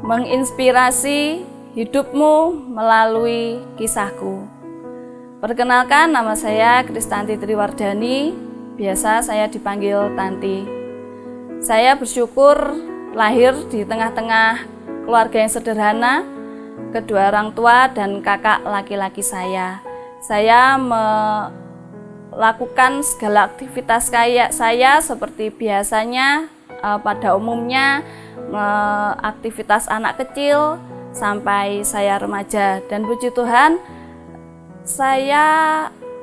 Menginspirasi hidupmu melalui kisahku. Perkenalkan, nama saya Kristanti Triwardani, biasa saya dipanggil Tanti. Saya bersyukur lahir di tengah-tengah keluarga yang sederhana, kedua orang tua dan kakak laki-laki saya. Saya melakukan segala aktivitas kayak saya seperti biasanya pada umumnya, aktivitas anak kecil sampai saya remaja. Dan puji Tuhan, saya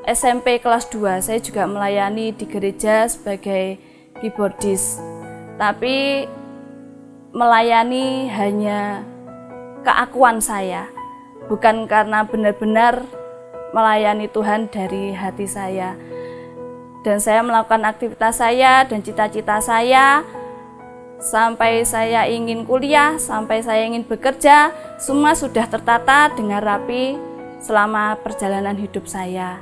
SMP kelas 2, saya juga melayani di gereja sebagai keyboardist. Tapi melayani hanya keakuan saya, bukan karena benar-benar melayani Tuhan dari hati saya. Dan saya melakukan aktivitas saya dan cita-cita saya sampai saya ingin kuliah, sampai saya ingin bekerja, semua sudah tertata dengan rapi selama perjalanan hidup saya.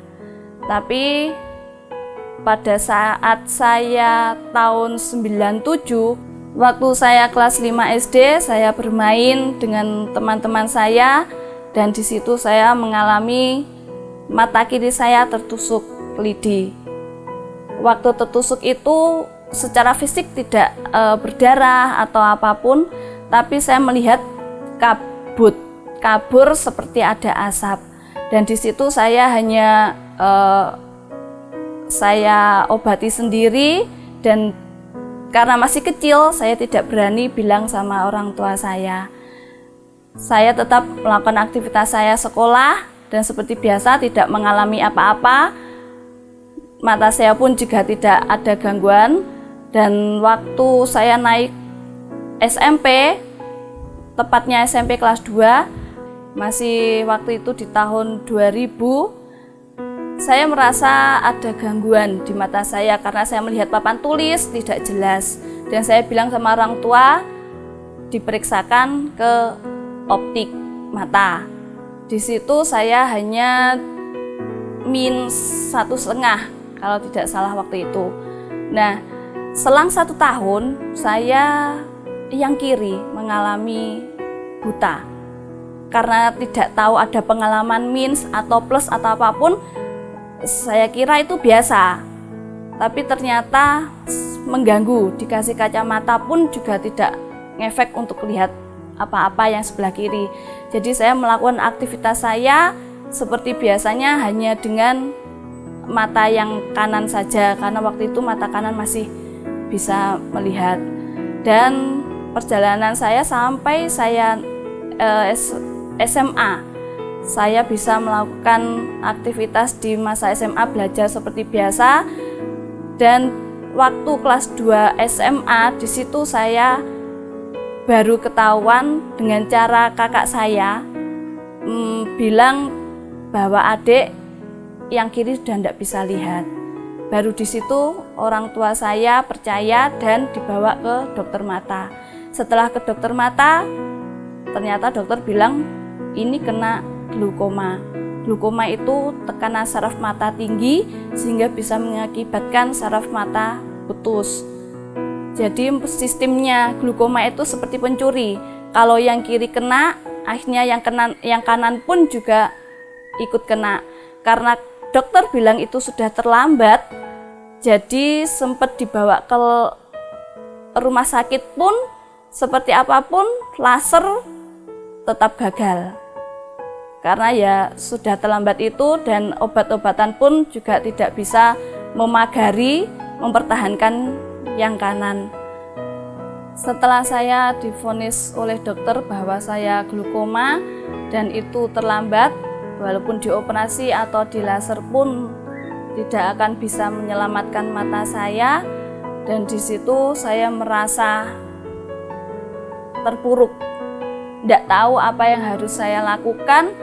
Tapi pada saat saya tahun 97, waktu saya kelas 5 SD, saya bermain dengan teman-teman saya dan di situ saya mengalami mata kiri saya tertusuk lidi. Waktu tertusuk itu secara fisik tidak berdarah atau apapun, tapi saya melihat kabur seperti ada asap. Dan di situ saya hanya saya obati sendiri, dan karena masih kecil saya tidak berani bilang sama orang tua saya. Saya tetap melakukan aktivitas saya sekolah dan seperti biasa tidak mengalami apa-apa. Mata saya pun juga tidak ada gangguan. Dan waktu saya naik SMP, tepatnya SMP kelas 2, masih waktu itu di tahun 2000, saya merasa ada gangguan di mata saya karena saya melihat papan tulis tidak jelas. Dan saya bilang sama orang tua, diperiksakan ke optik mata. Di situ saya hanya -1,5 kalau tidak salah waktu itu. Nah, selang 1 tahun saya yang kiri mengalami buta. Karena tidak tahu ada pengalaman minus atau plus atau apapun, saya kira itu biasa. Tapi ternyata mengganggu, dikasih kacamata pun juga tidak ngefek untuk lihat apa-apa yang sebelah kiri. Jadi saya melakukan aktivitas saya seperti biasanya hanya dengan mata yang kanan saja, karena waktu itu mata kanan masih bisa melihat. Dan perjalanan saya sampai saya SMA, saya bisa melakukan aktivitas di masa SMA, belajar seperti biasa. Dan waktu kelas 2 SMA, di situ saya baru ketahuan dengan cara kakak saya bilang bahwa adik yang kiri sudah tidak bisa lihat. Baru di situ orang tua saya percaya dan dibawa ke dokter mata. Setelah ke dokter mata, ternyata dokter bilang ini kena glaukoma. Glaukoma itu tekanan saraf mata tinggi sehingga bisa mengakibatkan saraf mata putus. Jadi sistemnya glaukoma itu seperti pencuri. Kalau yang kiri kena, akhirnya yang kanan pun juga ikut kena. Karena dokter bilang itu sudah terlambat, jadi sempat dibawa ke rumah sakit pun seperti apapun laser tetap gagal. Karena ya sudah terlambat itu, dan obat-obatan pun juga tidak bisa memagari, mempertahankan yang kanan. Setelah saya divonis oleh dokter bahwa saya glaukoma dan itu terlambat, walaupun dioperasi atau di laser pun tidak akan bisa menyelamatkan mata saya, dan di situ saya merasa terpuruk, tidak tahu apa yang harus saya lakukan.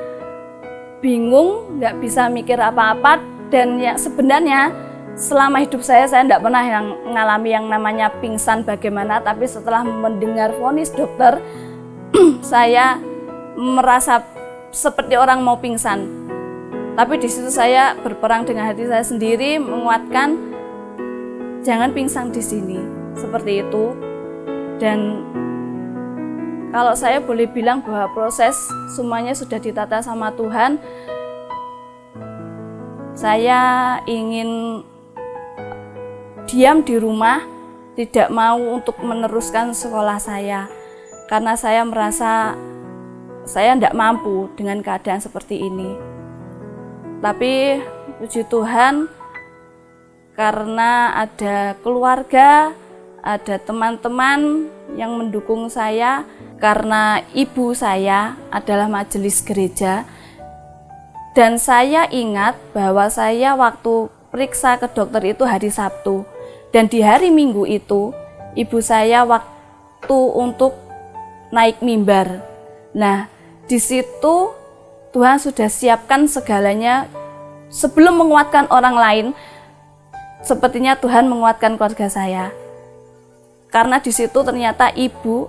bingung, nggak bisa mikir apa-apa. Dan ya sebenarnya selama hidup saya tidak pernah yang mengalami yang namanya pingsan bagaimana. Tapi setelah mendengar vonis dokter, saya merasa seperti orang mau pingsan. Tapi di situ saya berperang dengan hati saya sendiri, menguatkan jangan pingsan di sini, seperti itu. Dan kalau saya boleh bilang bahwa proses semuanya sudah ditata sama Tuhan, saya ingin diam di rumah, tidak mau untuk meneruskan sekolah saya, karena saya merasa saya tidak mampu dengan keadaan seperti ini. Tapi puji Tuhan, karena ada keluarga, ada teman-teman yang mendukung saya, karena ibu saya adalah majelis gereja. Dan saya ingat bahwa saya waktu periksa ke dokter itu hari Sabtu. Dan di hari Minggu itu, ibu saya waktu untuk naik mimbar. Nah, di situ Tuhan sudah siapkan segalanya sebelum menguatkan orang lain. Sepertinya Tuhan menguatkan keluarga saya. Karena di situ ternyata ibu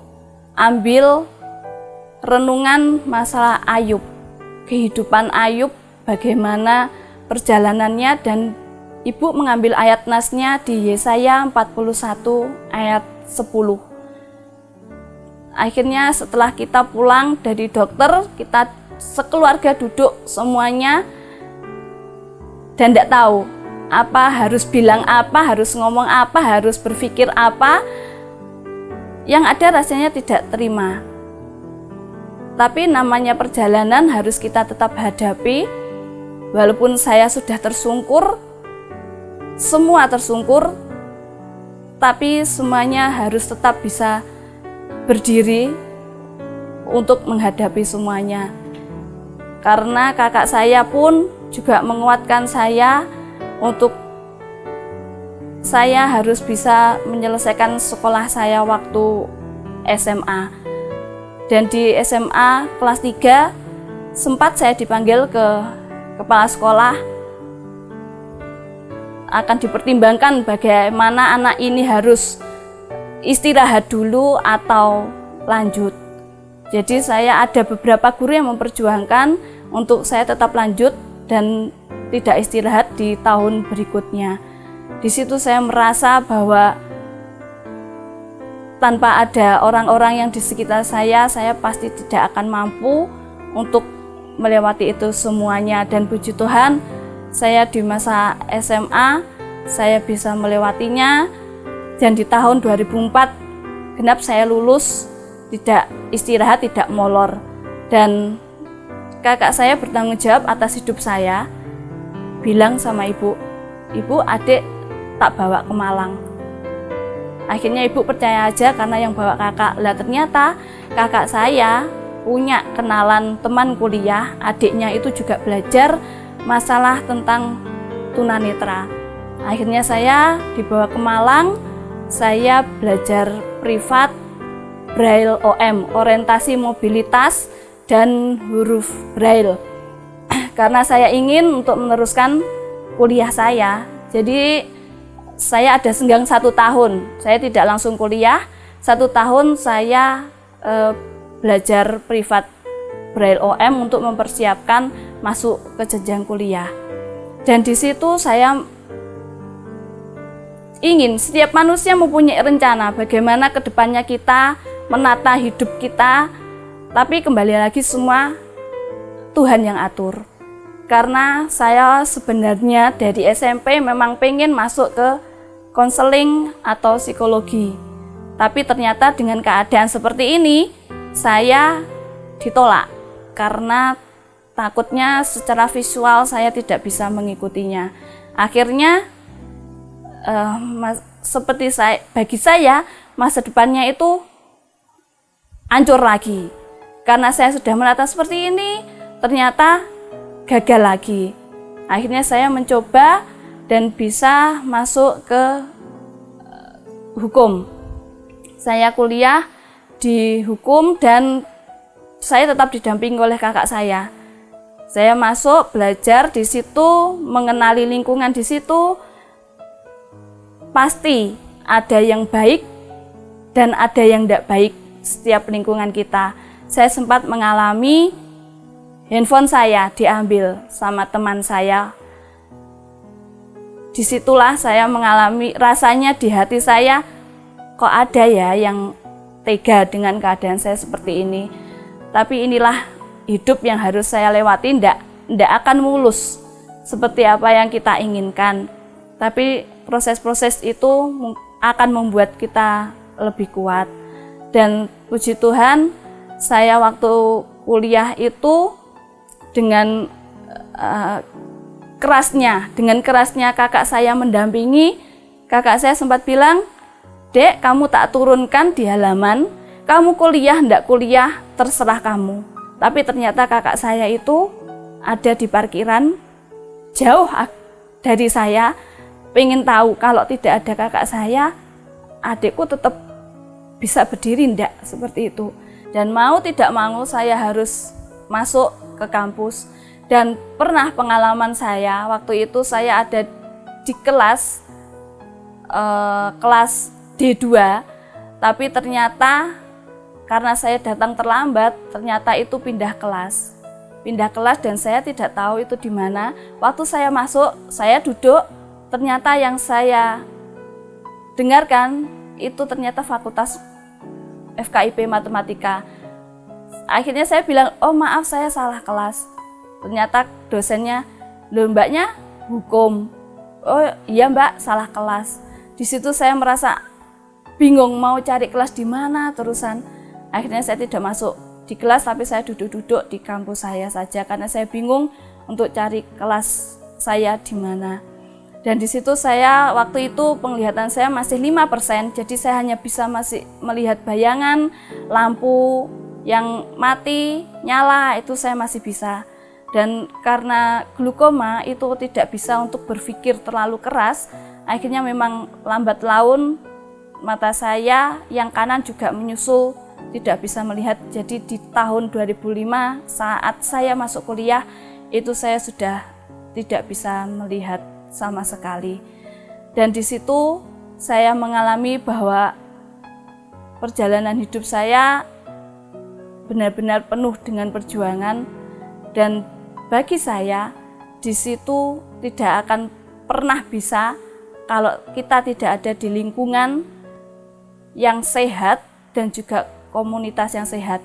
ambil renungan masalah Ayub. Kehidupan Ayub, bagaimana perjalanannya, dan ibu mengambil ayat nasnya di Yesaya 41 ayat 10. Akhirnya setelah kita pulang dari dokter, kita sekeluarga duduk semuanya dan tidak tahu apa harus bilang apa, harus ngomong apa, harus berpikir apa. Yang ada rasanya tidak terima. Tapi namanya perjalanan harus kita tetap hadapi. Walaupun saya sudah tersungkur, semua tersungkur, tapi semuanya harus tetap bisa berdiri untuk menghadapi semuanya. Karena kakak saya pun juga menguatkan saya untuk saya harus bisa menyelesaikan sekolah saya waktu SMA. Dan di SMA kelas 3 sempat saya dipanggil ke kepala sekolah. Akan dipertimbangkan bagaimana anak ini harus istirahat dulu atau lanjut. Jadi saya ada beberapa guru yang memperjuangkan untuk saya tetap lanjut dan tidak istirahat di tahun berikutnya. Di situ saya merasa bahwa tanpa ada orang-orang yang di sekitar saya pasti tidak akan mampu untuk melewati itu semuanya. Dan puji Tuhan, saya di masa SMA, saya bisa melewatinya. Dan di tahun 2004, genap saya lulus, tidak istirahat, tidak molor. Dan kakak saya bertanggung jawab atas hidup saya, bilang sama ibu, "Ibu, adik tak bawa ke Malang." Akhirnya ibu percaya aja karena yang bawa kakak. Lah ternyata kakak saya punya kenalan teman kuliah, adiknya itu juga belajar masalah tentang tunanetra. Akhirnya saya dibawa ke Malang, saya belajar privat Braille OM, orientasi mobilitas dan huruf Braille. Karena saya ingin untuk meneruskan kuliah saya, jadi saya ada senggang 1 tahun. Saya tidak langsung kuliah, 1 tahun saya belajar privat Braille OM untuk mempersiapkan masuk ke jenjang kuliah. Dan di situ saya ingin setiap manusia mempunyai rencana bagaimana kedepannya kita menata hidup kita, tapi kembali lagi semua Tuhan yang atur. Karena saya sebenarnya dari SMP memang pengen masuk ke konseling atau psikologi, tapi ternyata dengan keadaan seperti ini saya ditolak karena takutnya secara visual saya tidak bisa mengikutinya. Akhirnya bagi saya masa depannya itu hancur lagi. Karena saya sudah menata seperti ini, ternyata gagal lagi. Akhirnya saya mencoba dan bisa masuk ke hukum. Saya kuliah di hukum dan saya tetap didampingi oleh kakak saya. Saya masuk, belajar di situ, mengenali lingkungan di situ. Pasti ada yang baik dan ada yang tidak baik setiap lingkungan kita. Saya sempat mengalami handphone saya diambil sama teman saya. Disitulah saya mengalami rasanya di hati saya, kok ada ya yang tega dengan keadaan saya seperti ini. Tapi inilah hidup yang harus saya lewati, ndak akan mulus seperti apa yang kita inginkan. Tapi proses-proses itu akan membuat kita lebih kuat. Dan puji Tuhan, saya waktu kuliah itu dengan kerasnya kakak saya mendampingi, kakak saya sempat bilang, "Dek, kamu tak turunkan di halaman, kamu kuliah ndak kuliah terserah kamu." Tapi ternyata kakak saya itu ada di parkiran jauh dari saya, pengen tahu kalau tidak ada kakak saya, adikku tetap bisa berdiri ndak, seperti itu. Dan mau tidak mau saya harus masuk ke kampus. Dan pernah pengalaman saya, waktu itu saya ada di kelas D2, tapi ternyata karena saya datang terlambat, ternyata itu pindah kelas dan saya tidak tahu itu di mana. Waktu saya masuk, saya duduk, ternyata yang saya dengarkan itu ternyata Fakultas FKIP Matematika. Akhirnya saya bilang, "Oh maaf, saya salah kelas." Ternyata dosennya, "Loh mbaknya hukum." "Oh iya mbak, salah kelas." Di situ saya merasa bingung mau cari kelas di mana terusan. Akhirnya saya tidak masuk di kelas, tapi saya duduk-duduk di kampus saya saja karena saya bingung untuk cari kelas saya di mana. Dan di situ saya waktu itu penglihatan saya masih 5%, jadi saya hanya bisa masih melihat bayangan, lampu yang mati, nyala, itu saya masih bisa. Dan karena glukoma itu tidak bisa untuk berpikir terlalu keras, akhirnya memang lambat laun mata saya yang kanan juga menyusul, tidak bisa melihat. Jadi di tahun 2005 saat saya masuk kuliah itu saya sudah tidak bisa melihat sama sekali. Dan di situ saya mengalami bahwa perjalanan hidup saya benar-benar penuh dengan perjuangan, dan bagi saya di situ tidak akan pernah bisa kalau kita tidak ada di lingkungan yang sehat dan juga komunitas yang sehat.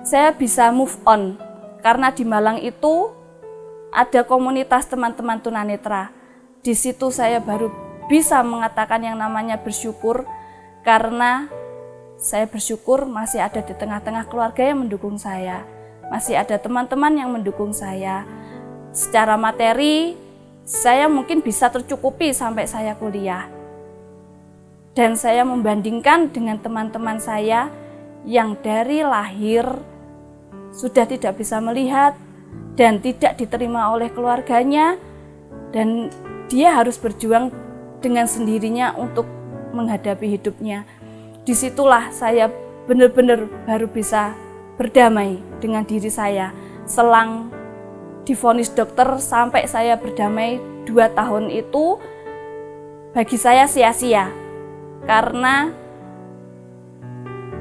Saya bisa move on karena di Malang itu ada komunitas teman-teman tunanetra. Di situ saya baru bisa mengatakan yang namanya bersyukur, karena saya bersyukur masih ada di tengah-tengah keluarga yang mendukung saya, masih ada teman-teman yang mendukung saya. Secara materi saya mungkin bisa tercukupi sampai saya kuliah. Dan saya membandingkan dengan teman-teman saya yang dari lahir sudah tidak bisa melihat dan tidak diterima oleh keluarganya, dan dia harus berjuang dengan sendirinya untuk menghadapi hidupnya. Disitulah saya benar-benar baru bisa berdamai dengan diri saya. Selang divonis dokter sampai saya berdamai 2 tahun itu bagi saya sia-sia, karena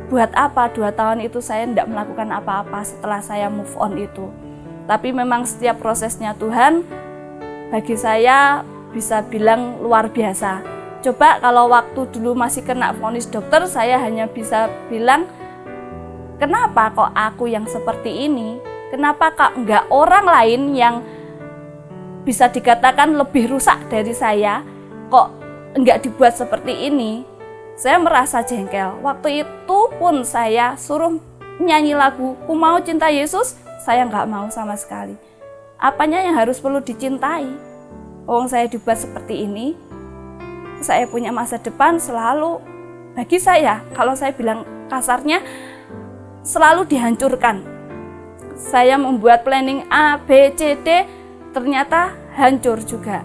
buat apa 2 tahun itu saya tidak melakukan apa-apa setelah saya move on itu. Tapi memang setiap prosesnya Tuhan bagi saya bisa bilang luar biasa. Coba kalau waktu dulu masih kena vonis dokter, saya hanya bisa bilang, kenapa kok aku yang seperti ini? Kenapa kok enggak orang lain yang bisa dikatakan lebih rusak dari saya, kok enggak dibuat seperti ini? Saya merasa jengkel. Waktu itu pun saya suruh nyanyi lagu "Ku Mau Cinta Yesus", saya nggak mau sama sekali. Apanya yang harus perlu dicintai? Wong saya dibuat seperti ini, saya punya masa depan selalu, bagi saya, kalau saya bilang kasarnya, selalu dihancurkan. Saya membuat planning A, B, C, D, ternyata hancur juga.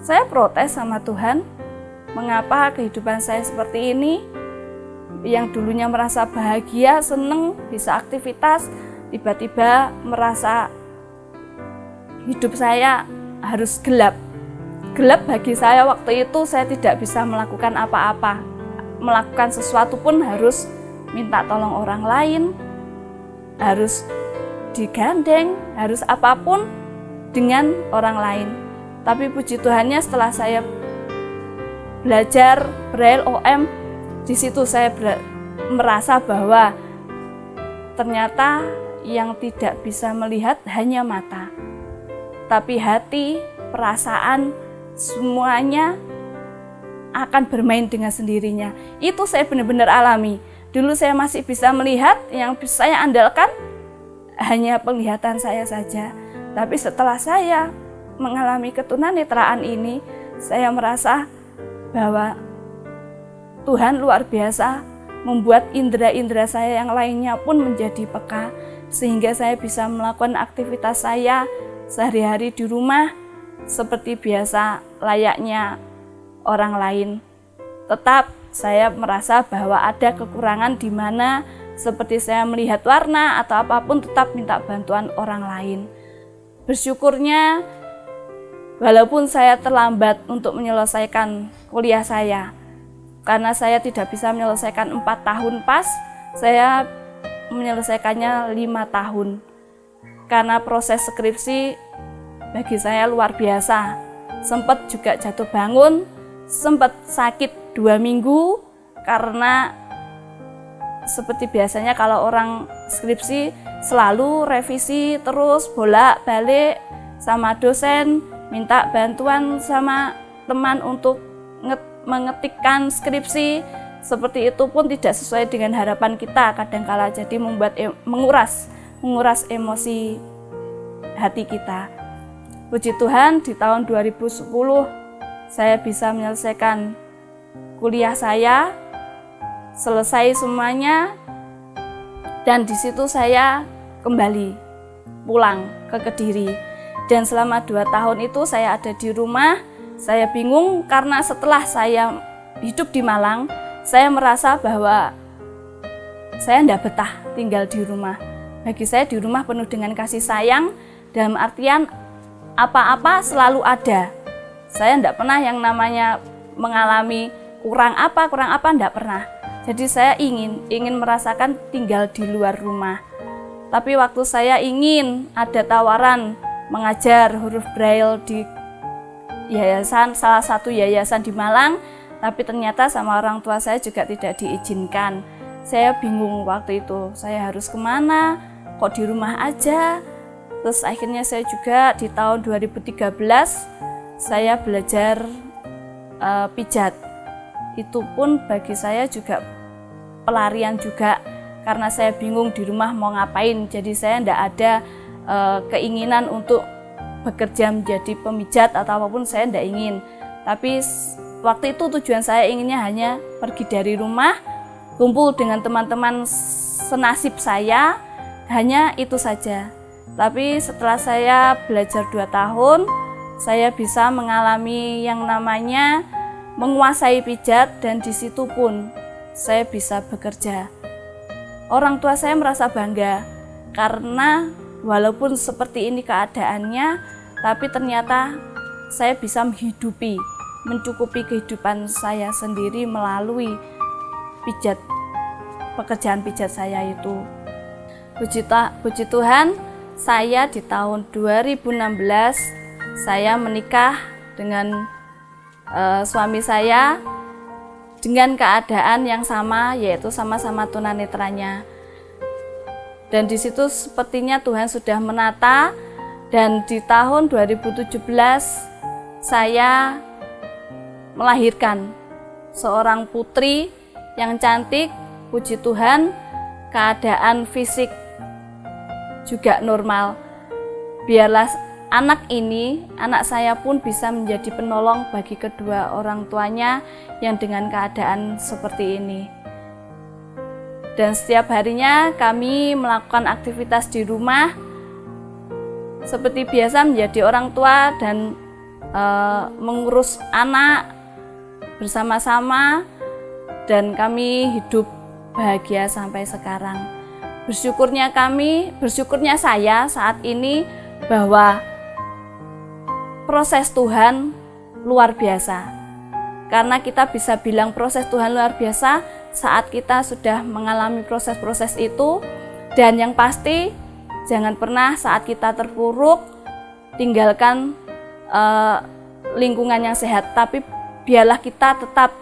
Saya protes sama Tuhan. Mengapa kehidupan saya seperti ini? Yang dulunya merasa bahagia, seneng, bisa aktivitas, tiba-tiba merasa hidup saya harus gelap. Gelap bagi saya waktu itu, saya tidak bisa melakukan apa-apa. Melakukan sesuatu pun harus minta tolong orang lain, harus digandeng, harus apapun dengan orang lain. Tapi puji Tuhannya setelah saya belajar Braille OM, di situ saya merasa bahwa ternyata yang tidak bisa melihat hanya mata, tapi hati, perasaan, semuanya akan bermain dengan sendirinya. Itu saya benar-benar alami. Dulu saya masih bisa melihat, yang bisa saya andalkan hanya penglihatan saya saja. Tapi setelah saya mengalami ketunanetraan ini, saya merasa bahwa Tuhan luar biasa, membuat indera-indera saya yang lainnya pun menjadi peka, sehingga saya bisa melakukan aktivitas saya sehari-hari di rumah seperti biasa layaknya orang lain. Tetap saya merasa bahwa ada kekurangan di mana seperti saya melihat warna atau apapun tetap minta bantuan orang lain. Bersyukurnya walaupun saya terlambat untuk menyelesaikan kuliah saya, karena saya tidak bisa menyelesaikan 4 tahun pas, saya menyelesaikannya 5 tahun. Karena proses skripsi bagi saya luar biasa. Sempat juga jatuh bangun, sempat sakit 2 minggu, karena seperti biasanya kalau orang skripsi selalu revisi terus bolak-balik sama dosen, minta bantuan sama teman untuk mengetikkan skripsi. Seperti itu pun tidak sesuai dengan harapan kita kadangkala, jadi membuat menguras emosi hati kita. Puji Tuhan, di tahun 2010 saya bisa menyelesaikan kuliah saya, selesai semuanya, dan di situ saya kembali pulang ke Kediri. Dan selama 2 tahun itu saya ada di rumah. Saya bingung karena setelah saya hidup di Malang, saya merasa bahwa saya tidak betah tinggal di rumah. Bagi saya di rumah penuh dengan kasih sayang, dalam artian apa-apa selalu ada. Saya tidak pernah yang namanya mengalami kurang apa, tidak pernah. Jadi saya ingin merasakan tinggal di luar rumah. Tapi waktu saya ingin ada tawaran mengajar huruf Braille di salah satu yayasan di Malang, tapi ternyata sama orang tua saya juga tidak diizinkan. Saya bingung waktu itu, saya harus kemana, kok di rumah aja. Terus akhirnya saya juga di tahun 2013 saya belajar pijat. Itu pun bagi saya juga pelarian juga, karena saya bingung di rumah mau ngapain. Jadi saya tidak ada keinginan untuk bekerja menjadi pemijat atau apapun, saya tidak ingin. Tapi waktu itu tujuan saya inginnya hanya pergi dari rumah, kumpul dengan teman-teman senasib saya, hanya itu saja. Tapi setelah saya belajar 2 tahun, saya bisa mengalami yang namanya menguasai pijat, dan di situ pun saya bisa bekerja. Orang tua saya merasa bangga karena walaupun seperti ini keadaannya, tapi ternyata saya bisa mencukupi kehidupan saya sendiri melalui pekerjaan pijat saya itu. Puji Tuhan, saya di tahun 2016 saya menikah dengan suami saya dengan keadaan yang sama, yaitu sama-sama tunanetranya. Dan di situ sepertinya Tuhan sudah menata, dan di tahun 2017 saya melahirkan seorang putri yang cantik. Puji Tuhan, keadaan fisik juga normal. Biarlah anak saya pun bisa menjadi penolong bagi kedua orang tuanya yang dengan keadaan seperti ini. Dan setiap harinya kami melakukan aktivitas di rumah seperti biasa menjadi orang tua dan mengurus anak bersama-sama, dan kami hidup bahagia sampai sekarang. Bersyukurnya saya saat ini bahwa proses Tuhan luar biasa. Karena kita bisa bilang proses Tuhan luar biasa saat kita sudah mengalami proses-proses itu. Dan yang pasti, jangan pernah saat kita terpuruk tinggalkan lingkungan yang sehat, tapi biarlah kita tetap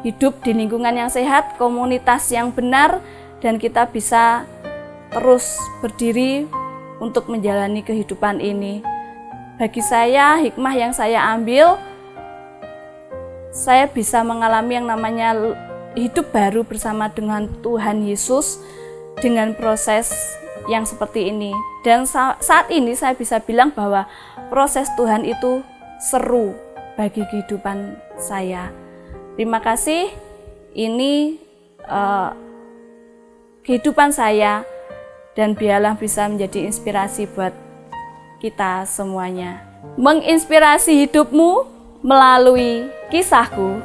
hidup di lingkungan yang sehat, komunitas yang benar, dan kita bisa terus berdiri untuk menjalani kehidupan ini. Bagi saya, hikmah yang saya ambil, saya bisa mengalami yang namanya hidup baru bersama dengan Tuhan Yesus dengan proses yang seperti ini. Dan saat ini saya bisa bilang bahwa proses Tuhan itu seru bagi kehidupan saya. Terima kasih, ini kehidupan saya, dan biarlah bisa menjadi inspirasi buat kita semuanya. Menginspirasi hidupmu melalui kisahku.